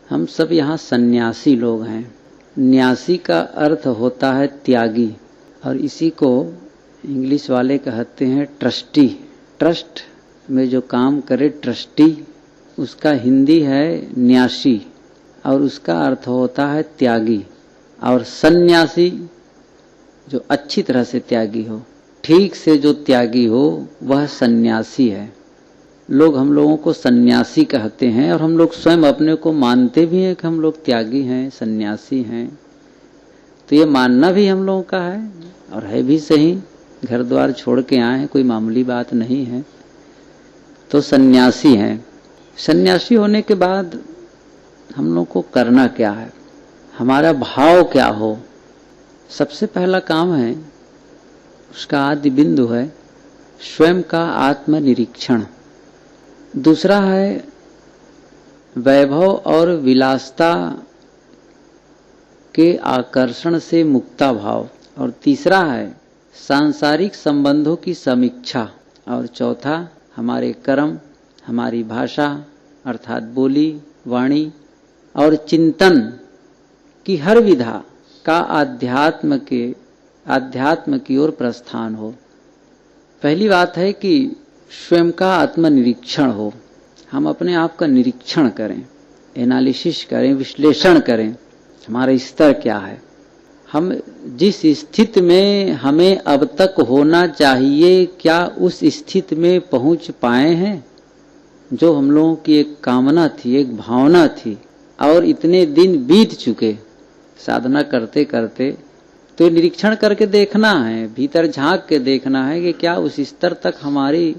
हम सब यहाँ सन्यासी लोग हैं। न्यासी का अर्थ होता है त्यागी, और इसी को इंग्लिश वाले कहते हैं ट्रस्टी। ट्रस्ट में जो काम करे ट्रस्टी, उसका हिंदी है न्यासी, और उसका अर्थ होता है त्यागी। और सन्यासी जो अच्छी तरह से त्यागी हो, ठीक से जो त्यागी हो, वह सन्यासी है। लोग हम लोगों को सन्यासी कहते हैं, और हम लोग स्वयं अपने को मानते भी हैं कि हम लोग त्यागी हैं, सन्यासी हैं। तो ये मानना भी हम लोगों का है, और है भी सही। घर द्वार छोड़ के आए हैं, कोई मामूली बात नहीं है। तो सन्यासी हैं। सन्यासी होने के बाद हम लोग को करना क्या है, हमारा भाव क्या हो। सबसे पहला काम है, उसका आदि बिंदु है स्वयं का आत्मनिरीक्षण। दूसरा है वैभव और विलासता के आकर्षण से मुक्ता भाव, और तीसरा है सांसारिक संबंधों की समीक्षा, और चौथा हमारे कर्म, हमारी भाषा अर्थात बोली, वाणी और चिंतन की हर विधा का आध्यात्म की ओर प्रस्थान हो। पहली बात है कि स्वयं का आत्मनिरीक्षण हो। हम अपने आप का निरीक्षण करें, एनालिसिस करें, विश्लेषण करें, हमारा स्तर क्या है। हम जिस स्थिति में हमें अब तक होना चाहिए, क्या उस स्थिति में पहुंच पाए हैं। जो हम लोगों की एक कामना थी, एक भावना थी, और इतने दिन बीत चुके साधना करते करते, तो निरीक्षण करके देखना है, भीतर झांक के देखना है कि क्या उस स्तर तक हमारी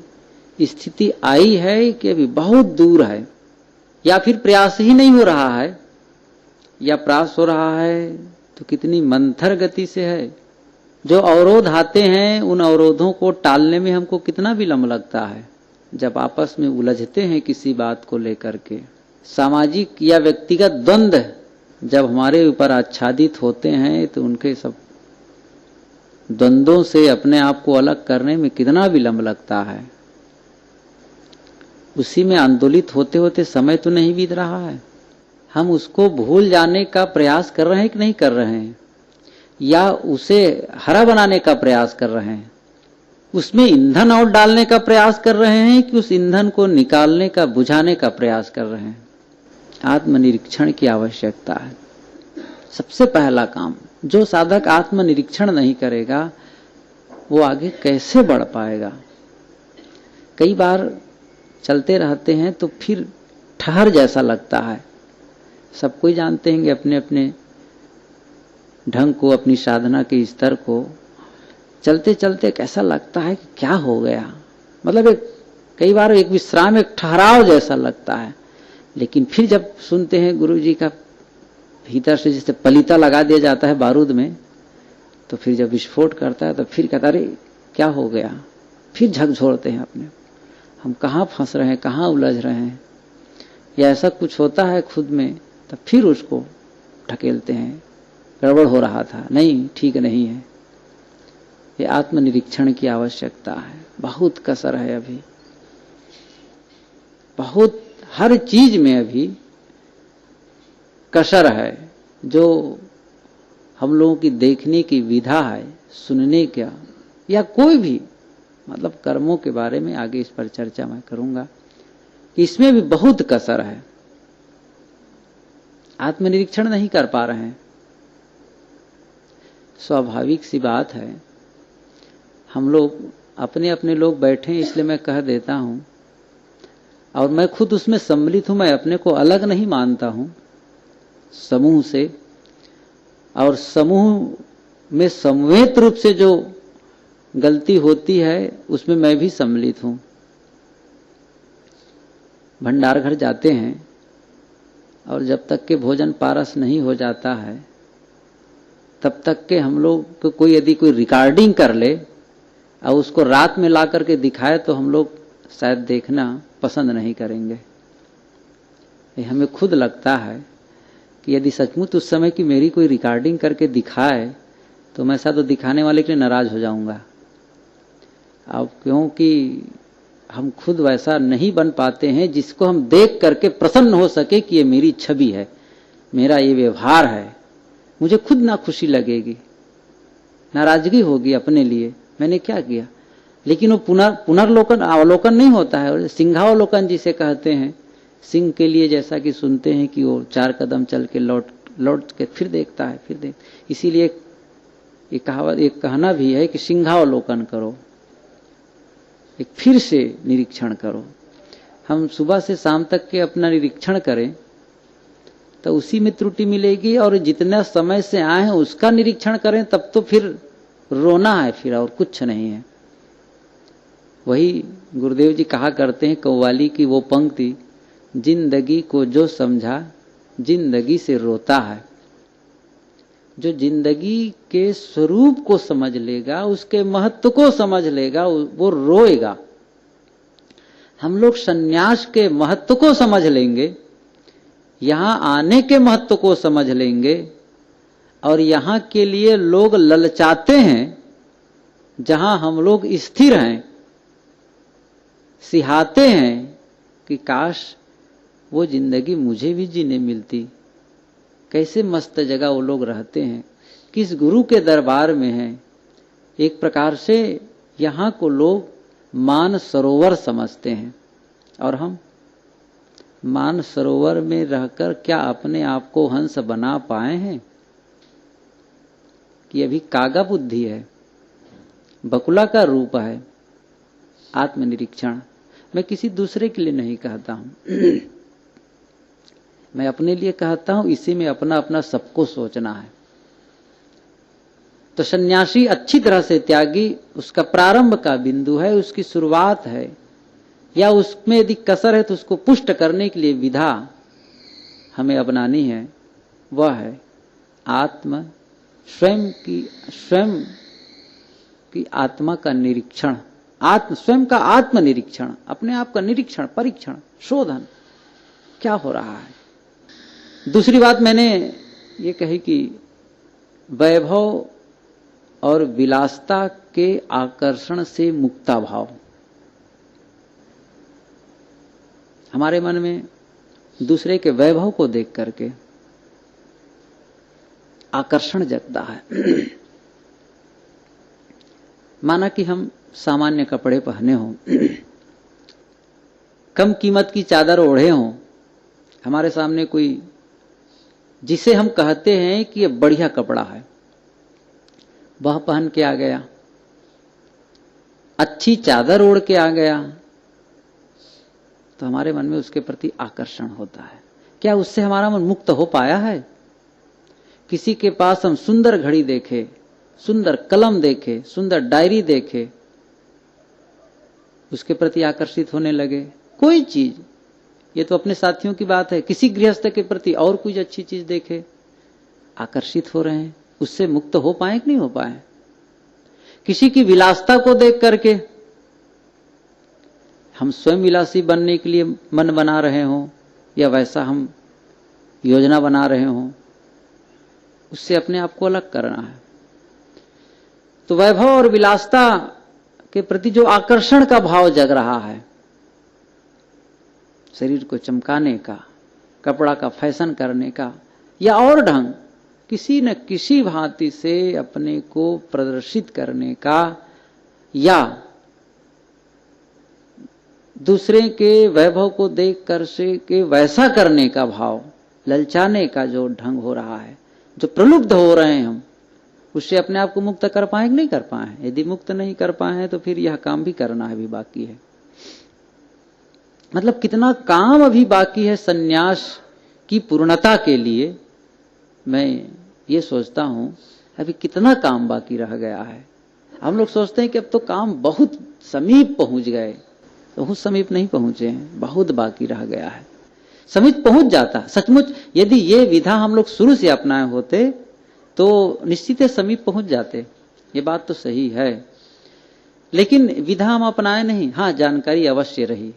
स्थिति आई है कि अभी बहुत दूर है, या फिर प्रयास ही नहीं हो रहा है, या प्रयास हो रहा है तो कितनी मंथर गति से है। जो अवरोध आते हैं, उन अवरोधों को टालने में हमको कितना विलंब लगता है। जब आपस में उलझते हैं किसी बात को लेकर के, सामाजिक या व्यक्तिगत द्वंद्व जब हमारे ऊपर आच्छादित होते हैं, तो उनके सब द्वंद्वों से अपने आप को अलग करने में कितना विलंब लगता है। उसी में आंदोलित होते होते समय तो नहीं बीत रहा है। हम उसको भूल जाने का प्रयास कर रहे हैं कि नहीं कर रहे हैं, या उसे हरा बनाने का प्रयास कर रहे हैं, उसमें ईंधन और डालने का प्रयास कर रहे हैं, कि उस ईंधन को निकालने का, बुझाने का प्रयास कर रहे हैं। आत्मनिरीक्षण की आवश्यकता है। सबसे पहला काम, जो साधक आत्मनिरीक्षण नहीं करेगा वो आगे कैसे बढ़ पाएगा। कई बार चलते रहते हैं तो फिर ठहर जैसा लगता है। सब कोई जानते हैं कि अपने अपने ढंग को, अपनी साधना के स्तर को चलते चलते कैसा लगता है कि क्या हो गया। मतलब कई बार एक विश्राम, एक ठहराव जैसा लगता है। लेकिन फिर जब सुनते हैं गुरु जी का भीतर से जैसे पलीता लगा दिया जाता है बारूद में, तो फिर जब विस्फोट करता है तो फिर कहता अरे क्या हो गया। फिर झकझोरते हैं अपने, हम कहाँ फंस रहे हैं, कहाँ उलझ रहे हैं, या ऐसा कुछ होता है खुद में, तो फिर उसको ढकेलते हैं, गड़बड़ हो रहा था, नहीं, ठीक नहीं है। ये आत्मनिरीक्षण की आवश्यकता है। बहुत कसर है अभी, बहुत हर चीज में अभी कसर है। जो हम लोगों की देखने की विधा है, सुनने का, या कोई भी मतलब कर्मों के बारे में आगे इस पर चर्चा मैं करूंगा कि इसमें भी बहुत कसर है। आत्मनिरीक्षण नहीं कर पा रहे हैं। स्वाभाविक सी बात है, हम लोग अपने अपने लोग बैठे हैं, इसलिए मैं कह देता हूं, और मैं खुद उसमें सम्मिलित हूं। मैं अपने को अलग नहीं मानता हूं समूह से, और समूह में समवेत रूप से जो गलती होती है उसमें मैं भी सम्मिलित हूं। भंडार घर जाते हैं, और जब तक के भोजन पारस नहीं हो जाता है, तब तक के हम लोग को कोई यदि कोई रिकॉर्डिंग कर ले और उसको रात में ला करके दिखाए, तो हम लोग शायद देखना पसंद नहीं करेंगे। ये हमें खुद लगता है कि यदि सचमुच उस समय की मेरी कोई रिकॉर्डिंग करके दिखाए, तो मैं शायद दिखाने वाले के लिए नाराज हो जाऊंगा। अब क्योंकि हम खुद वैसा नहीं बन पाते हैं जिसको हम देख करके प्रसन्न हो सके कि ये मेरी छवि है, मेरा ये व्यवहार है, मुझे खुद ना खुशी लगेगी, नाराजगी होगी अपने लिए, मैंने क्या किया। लेकिन वो पुनर्लोकन अवलोकन नहीं होता है, सिंहावलोकन जिसे कहते हैं। सिंह के लिए जैसा कि सुनते हैं कि वो 4 कदम चल के लौट के फिर देखता है, इसीलिए एक कहावत, एक कहना भी है कि सिंहावलोकन करो, एक फिर से निरीक्षण करो। हम सुबह से शाम तक के अपना निरीक्षण करें तो उसी में त्रुटि मिलेगी, और जितना समय से आए हैं उसका निरीक्षण करें तब तो फिर रोना है, फिर और कुछ नहीं है। वही गुरुदेव जी कहा करते हैं कव्वाली की वो पंक्ति, जिंदगी को जो समझा जिंदगी से रोता है। जो जिंदगी के स्वरूप को समझ लेगा, उसके महत्व को समझ लेगा, वो रोएगा। हम लोग सन्यास के महत्व को समझ लेंगे, यहां आने के महत्व को समझ लेंगे, और यहां के लिए लोग ललचाते हैं, जहां हम लोग स्थिर हैं, सिहाते हैं कि काश वो जिंदगी मुझे भी जीने मिलती। कैसे मस्त जगह वो लोग रहते हैं, किस गुरु के दरबार में हैं। एक प्रकार से यहाँ को लोग मान सरोवर समझते हैं, और हम मान सरोवर में रहकर क्या अपने आप को हंस बना पाए हैं कि अभी कागा बुद्धि है, बकुला का रूप है। आत्मनिरीक्षण मैं किसी दूसरे के लिए नहीं कहता हूं मैं अपने लिए कहता हूं, इसी में अपना अपना सबको सोचना है। तो सन्यासी अच्छी तरह से त्यागी, उसका प्रारंभ का बिंदु है, उसकी शुरुआत है, या उसमें यदि कसर है तो उसको पुष्ट करने के लिए विधा हमें अपनानी है। वह है स्वयं की आत्मा का निरीक्षण, स्वयं का आत्मनिरीक्षण, अपने आप का निरीक्षण, परीक्षण, शोधन, क्या हो रहा है। दूसरी बात मैंने ये कही कि वैभव और विलासता के आकर्षण से मुक्ता भाव हमारे मन में दूसरे के वैभव को देख करके आकर्षण जगता है। माना कि हम सामान्य कपड़े पहने हों, कम कीमत की चादर ओढ़े हों, हमारे सामने कोई जिसे हम कहते हैं कि ये बढ़िया कपड़ा है, वह पहन के आ गया, अच्छी चादर ओढ़ के आ गया, तो हमारे मन में उसके प्रति आकर्षण होता है। क्या उससे हमारा मन मुक्त हो पाया है? किसी के पास हम सुंदर घड़ी देखे, सुंदर कलम देखे, सुंदर डायरी देखे, उसके प्रति आकर्षित होने लगे। कोई चीज, ये तो अपने साथियों की बात है, किसी गृहस्थ के प्रति और कुछ अच्छी चीज देखे, आकर्षित हो रहे हैं, उससे मुक्त हो पाए कि नहीं हो पाए? किसी की विलासता को देख करके हम स्वयं विलासी बनने के लिए मन बना रहे हों, या वैसा हम योजना बना रहे हों, उससे अपने आप को अलग करना है। तो वैभव और विलासता के प्रति जो आकर्षण का भाव जग रहा है, शरीर को चमकाने का, कपड़ा का फैशन करने का, या और ढंग किसी न किसी भांति से अपने को प्रदर्शित करने का, या दूसरे के वैभव को देख कर से के वैसा करने का भाव, ललचाने का जो ढंग हो रहा है, जो प्रलुब्ध हो रहे हैं हम, उससे अपने आप को मुक्त कर पाए कि नहीं कर पाए? यदि मुक्त नहीं कर पाए हैं तो फिर यह काम भी करना है, भी बाकी है। मतलब कितना काम अभी बाकी है सन्यास की पूर्णता के लिए। मैं ये सोचता हूं अभी कितना काम बाकी रह गया है। हम लोग सोचते हैं कि अब तो काम बहुत समीप पहुंच गए, बहुत समीप नहीं पहुंचे हैं, बहुत बाकी रह गया है। समीप पहुंच जाता सचमुच, यदि ये विधा हम लोग शुरू से अपनाए होते तो निश्चित है समीप पहुंच जाते, ये बात तो सही है। लेकिन विधा हम अपनाए नहीं। हाँ, जानकारी अवश्य रही,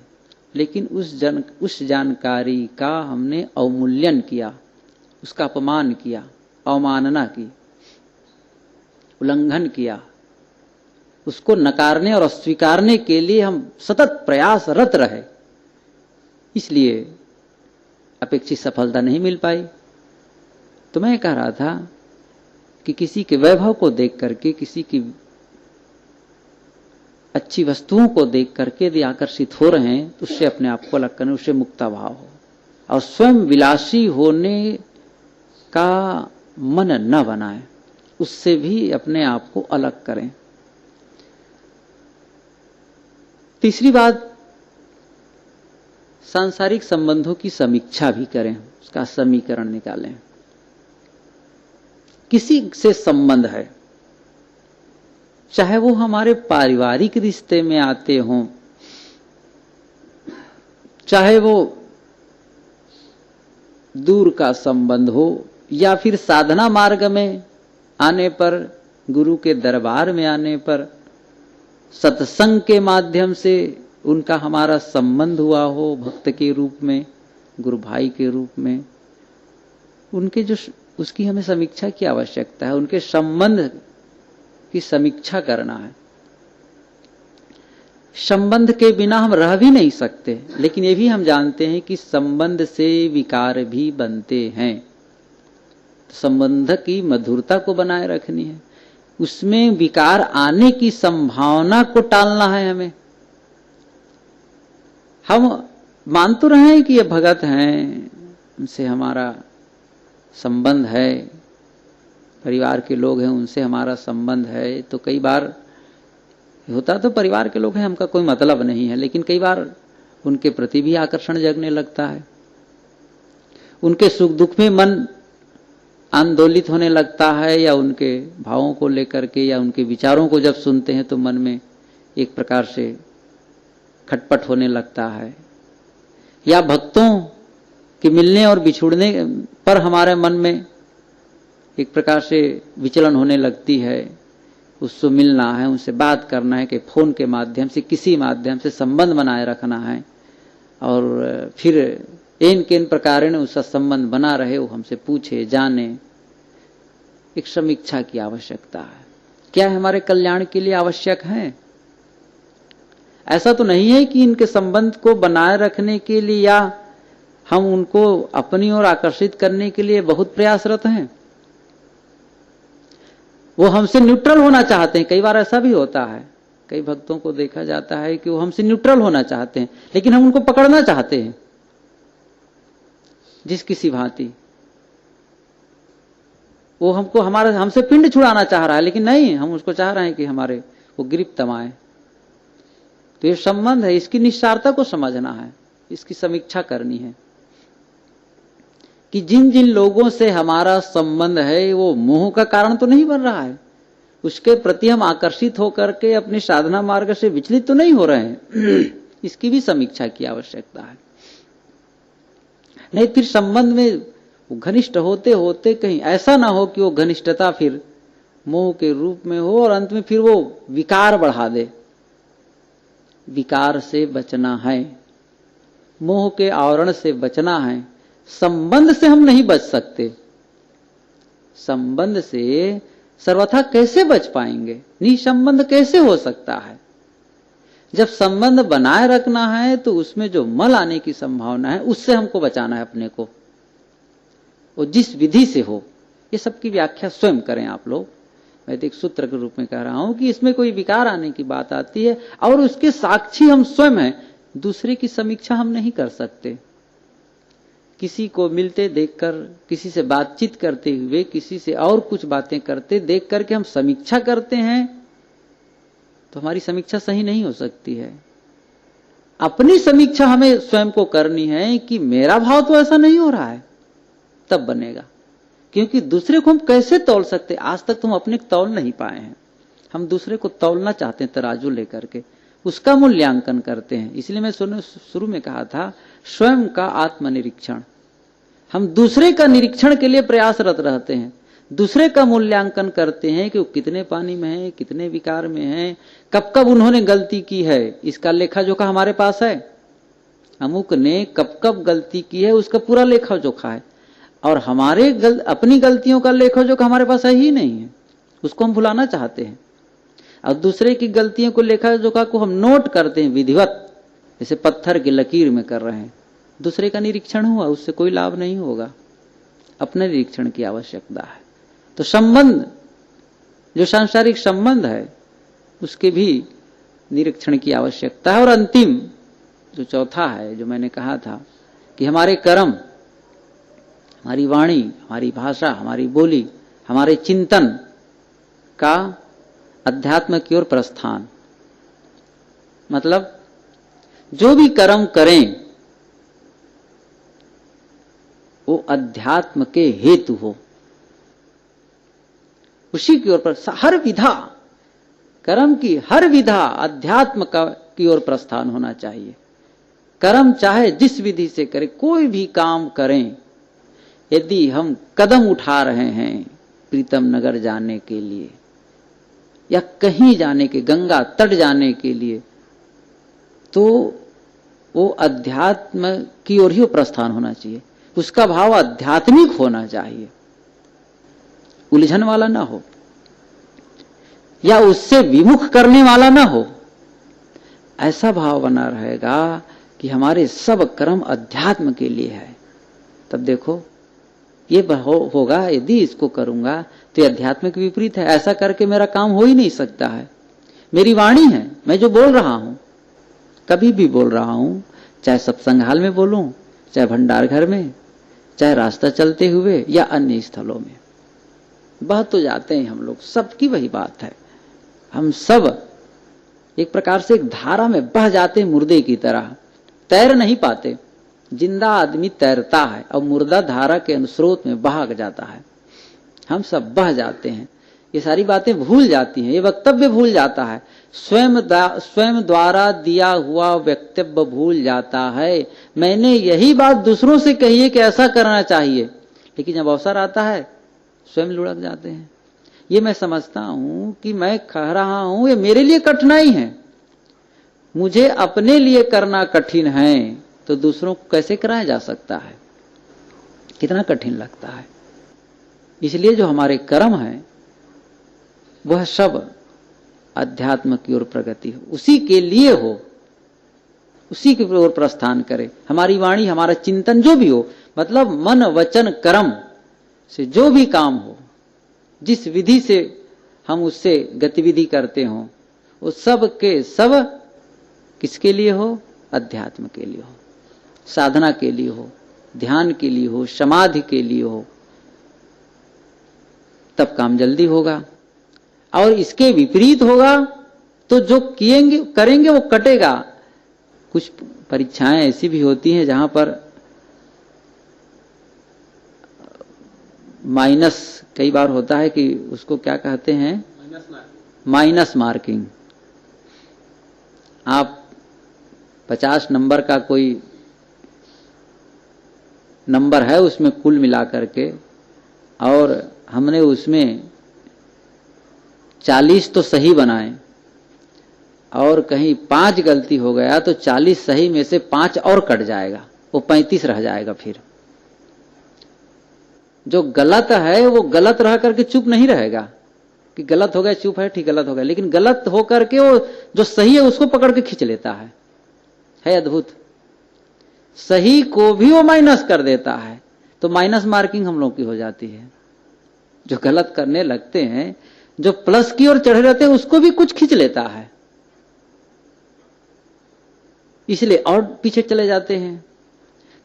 लेकिन उस जानकारी का हमने अवमूल्यन किया, उसका अपमान किया, अवमानना की, उल्लंघन किया, उसको नकारने और अस्वीकारने के लिए हम सतत प्रयासरत रहे, इसलिए अपेक्षित सफलता नहीं मिल पाई। तो मैं कह रहा था कि किसी के वैभव को देख करके, किसी की अच्छी वस्तुओं को देख करके यदि आकर्षित हो रहे हैं तो उससे अपने आप को अलग करें, उससे मुक्ता भाव हो और स्वयं विलासी होने का मन न बनाए, उससे भी अपने आप को अलग करें। तीसरी बात, सांसारिक संबंधों की समीक्षा भी करें, उसका समीकरण निकालें। किसी से संबंध है, चाहे वो हमारे पारिवारिक रिश्ते में आते हों, चाहे वो दूर का संबंध हो, या फिर साधना मार्ग में आने पर, गुरु के दरबार में आने पर, सत्संग के माध्यम से उनका हमारा संबंध हुआ हो, भक्त के रूप में, गुरु भाई के रूप में, उनके जो उसकी हमें समीक्षा की आवश्यकता है, उनके संबंध की समीक्षा करना है। संबंध के बिना हम रह भी नहीं सकते, लेकिन ये भी हम जानते हैं कि संबंध से विकार भी बनते हैं। संबंध की मधुरता को बनाए रखनी है, उसमें विकार आने की संभावना को टालना है हमें। हम मान तो रहे हैं कि ये भगत हैं, उनसे हमारा संबंध है, परिवार के लोग हैं, उनसे हमारा संबंध है, तो कई बार होता तो परिवार के लोग हैं, हमका कोई मतलब नहीं है, लेकिन कई बार उनके प्रति भी आकर्षण जगने लगता है, उनके सुख दुख में मन आंदोलित होने लगता है, या उनके भावों को लेकर के या उनके विचारों को जब सुनते हैं तो मन में एक प्रकार से खटपट होने लगता है, या भक्तों के मिलने और बिछुड़ने पर हमारे मन में एक प्रकार से विचलन होने लगती है। उससे मिलना है, उनसे बात करना है कि फोन के माध्यम से, किसी माध्यम से संबंध बनाए रखना है, और फिर इन किन प्रकार ने उसका संबंध बना रहे, वो हमसे पूछे जाने। एक समीक्षा की आवश्यकता है, क्या हमारे कल्याण के लिए आवश्यक है? ऐसा तो नहीं है कि इनके संबंध को बनाए रखने के लिए या हम उनको अपनी ओर आकर्षित करने के लिए बहुत प्रयासरत हैं। वो हमसे न्यूट्रल होना चाहते हैं। कई बार ऐसा भी होता है, कई भक्तों को देखा जाता है कि वो हमसे न्यूट्रल होना चाहते हैं, लेकिन हम उनको पकड़ना चाहते हैं जिस किसी भांति। वो हमसे पिंड छुड़ाना चाह रहा है, लेकिन नहीं, हम उसको चाह रहे हैं कि हमारे वो गिरफ्त तमाए। तो ये संबंध है, इसकी निस्सारता को समझना है, इसकी समीक्षा करनी है कि जिन जिन लोगों से हमारा संबंध है वो मोह का कारण तो नहीं बन रहा है, उसके प्रति हम आकर्षित होकर के अपनी साधना मार्ग से विचलित तो नहीं हो रहे हैं। इसकी भी समीक्षा की आवश्यकता है। नहीं फिर संबंध में घनिष्ठ होते होते कहीं ऐसा ना हो कि वो घनिष्ठता फिर मोह के रूप में हो और अंत में फिर वो विकार बढ़ा दे। विकार से बचना है, मोह के आवरण से बचना है। संबंध से हम नहीं बच सकते। संबंध से सर्वथा कैसे बच पाएंगे? निसंबंध कैसे हो सकता है? जब संबंध बनाए रखना है तो उसमें जो मल आने की संभावना है उससे हमको बचाना है अपने को, और जिस विधि से हो। ये सबकी व्याख्या स्वयं करें आप लोग। मैं तो एक सूत्र के रूप में कह रहा हूं कि इसमें कोई विकार आने की बात आती है और उसके साक्षी हम स्वयं हैं, दूसरे की समीक्षा हम नहीं कर सकते। किसी को मिलते देखकर, किसी से बातचीत करते हुए, किसी से और कुछ बातें करते देख करके हम समीक्षा करते हैं तो हमारी समीक्षा सही नहीं हो सकती है। अपनी समीक्षा हमें स्वयं को करनी है कि मेरा भाव तो ऐसा नहीं हो रहा है, तब बनेगा। क्योंकि दूसरे को हम कैसे तौल सकते? आज तक तो हम अपने तौल नहीं पाए हैं। हम दूसरे को तौलना चाहते हैं, तराजू लेकर के उसका मूल्यांकन करते हैं। इसलिए मैं शुरू में कहा था स्वयं का आत्मनिरीक्षण। हम दूसरे का निरीक्षण के लिए प्रयासरत रहते हैं, दूसरे का मूल्यांकन करते हैं कि वो कितने पानी में है, कितने विकार में है, कब कब उन्होंने गलती की है, इसका लेखा जोखा हमारे पास है। अमुक ने कब कब गलती की है उसका पूरा लेखा जोखा है, और हमारे अपनी गलतियों का लेखा जोखा हमारे पास है ही नहीं है, उसको हम भुलाना चाहते हैं। और दूसरे की गलतियों को लेखा जोखा को हम नोट करते हैं विधिवत, जैसे पत्थर की लकीर में कर रहे हैं। दूसरे का निरीक्षण हुआ, उससे कोई लाभ नहीं होगा। अपने निरीक्षण की आवश्यकता है। तो संबंध, जो सांसारिक संबंध है, उसके भी निरीक्षण की आवश्यकता है। और अंतिम जो चौथा है, जो मैंने कहा था कि हमारे कर्म, हमारी वाणी, हमारी भाषा, हमारी बोली, हमारे चिंतन का अध्यात्म की ओर प्रस्थान, मतलब जो भी कर्म करें वो अध्यात्म के हेतु हो, उसी की ओर हर विधा, कर्म की हर विधा अध्यात्म की ओर प्रस्थान होना चाहिए। कर्म चाहे जिस विधि से करें, कोई भी काम करें, यदि हम कदम उठा रहे हैं प्रीतम नगर जाने के लिए या कहीं जाने के, गंगा तट जाने के लिए, तो वो अध्यात्म की ओर ही प्रस्थान होना चाहिए। उसका भाव आध्यात्मिक होना चाहिए, उलझन वाला ना हो या उससे विमुख करने वाला ना हो। ऐसा भाव बना रहेगा कि हमारे सब कर्म अध्यात्म के लिए है। तब देखो ये होगा, यदि इसको करूंगा तो ये अध्यात्म के विपरीत है। ऐसा करके मेरा काम हो ही नहीं सकता है। मेरी वाणी है, मैं जो बोल रहा हूं, कभी भी बोल रहा हूं, चाहे सत्संग हाल में बोलूं, चाहे भंडार घर में, चाहे रास्ता चलते हुए या अन्य स्थलों में, बह तो जाते हैं हम लोग, सबकी वही बात है। हम सब एक प्रकार से एक धारा में बह जाते हैं, मुर्दे की तरह तैर नहीं पाते। जिंदा आदमी तैरता है और मुर्दा धारा के अनुस्रोत में बह जाता है। हम सब बह जाते हैं, ये सारी बातें भूल जाती हैं, ये वक्तव्य भूल जाता है, स्वयं द्वारा दिया हुआ वक्तव्य भूल जाता है। मैंने यही बात दूसरों से कही है कि ऐसा करना चाहिए, लेकिन जब अवसर आता है स्वयं लुढ़क जाते हैं। ये मैं समझता हूं कि मैं कह रहा हूं, ये मेरे लिए कठिनाई है। मुझे अपने लिए करना कठिन है तो दूसरों को कैसे कराया जा सकता है? कितना कठिन लगता है। इसलिए जो हमारे कर्म है वह सब अध्यात्म की ओर प्रगति हो, उसी के लिए हो, उसी की ओर प्रस्थान करे। हमारी वाणी, हमारा चिंतन जो भी हो, मतलब मन वचन कर्म से जो भी काम हो, जिस विधि से हम उससे गतिविधि करते हो, वो सब के सब किसके लिए हो? अध्यात्म के लिए हो, साधना के लिए हो, ध्यान के लिए हो, समाधि के लिए हो। तब काम जल्दी होगा। और इसके विपरीत होगा तो जो करेंगे वो कटेगा। कुछ परीक्षाएं ऐसी भी होती हैं जहां पर माइनस कई बार होता है, कि उसको क्या कहते हैं, माइनस मार्किंग। आप 50 नंबर का कोई नंबर है उसमें कुल मिलाकर के, और हमने उसमें 40 तो सही बनाए और कहीं 5 गलती हो गया तो 40 सही में से 5 और कट जाएगा, वो 35 रह जाएगा। फिर जो गलत है वो गलत रह करके चुप नहीं रहेगा कि गलत हो गया, चुप है, ठीक गलत हो गया, लेकिन गलत हो करके वो जो सही है उसको पकड़ के खींच लेता है अद्भुत। सही को भी वो माइनस कर देता है, तो माइनस मार्किंग हम लोग की हो जाती है। जो गलत करने लगते हैं, जो प्लस की ओर चढ़े रहते हैं, उसको भी कुछ खींच लेता है, इसलिए और पीछे चले जाते हैं।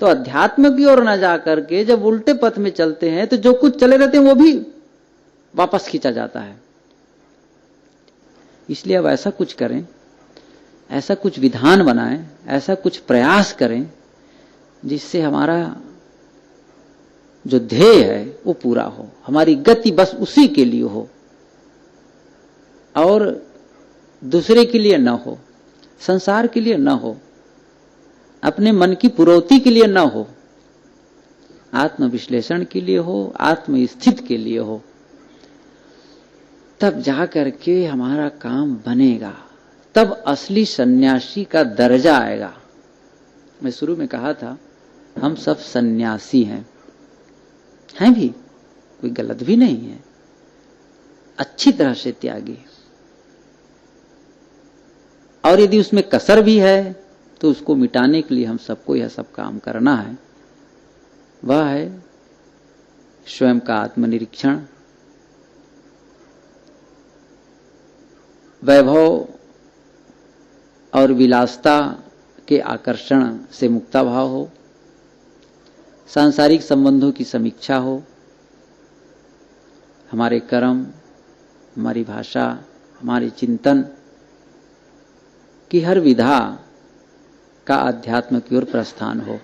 तो अध्यात्म की ओर न जाकर के जब उल्टे पथ में चलते हैं तो जो कुछ चले रहते हैं वो भी वापस खींचा जाता है। इसलिए अब ऐसा कुछ करें, ऐसा कुछ विधान बनाएं, ऐसा कुछ प्रयास करें जिससे हमारा जो ध्येय है वो पूरा हो, हमारी गति बस उसी के लिए हो और दूसरे के लिए न हो, संसार के लिए न हो, अपने मन की पुरोति के लिए न हो, आत्मविश्लेषण के लिए हो, आत्मस्थित के लिए हो। तब जाकर के हमारा काम बनेगा, तब असली सन्यासी का दर्जा आएगा। मैं शुरू में कहा था हम सब सन्यासी हैं भी, कोई गलत भी नहीं है, अच्छी तरह से त्यागी। और यदि उसमें कसर भी है तो उसको मिटाने के लिए हम सबको यह सब काम करना है। वह है स्वयं का आत्मनिरीक्षण, वैभव और विलासता के आकर्षण से मुक्ताभाव हो, सांसारिक संबंधों की समीक्षा हो, हमारे कर्म, हमारी भाषा, हमारे चिंतन की हर विधा का अध्यात्म की ओर प्रस्थान हो।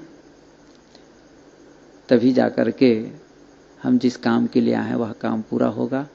तभी जाकर के हम जिस काम के लिए आए हैं वह काम पूरा होगा।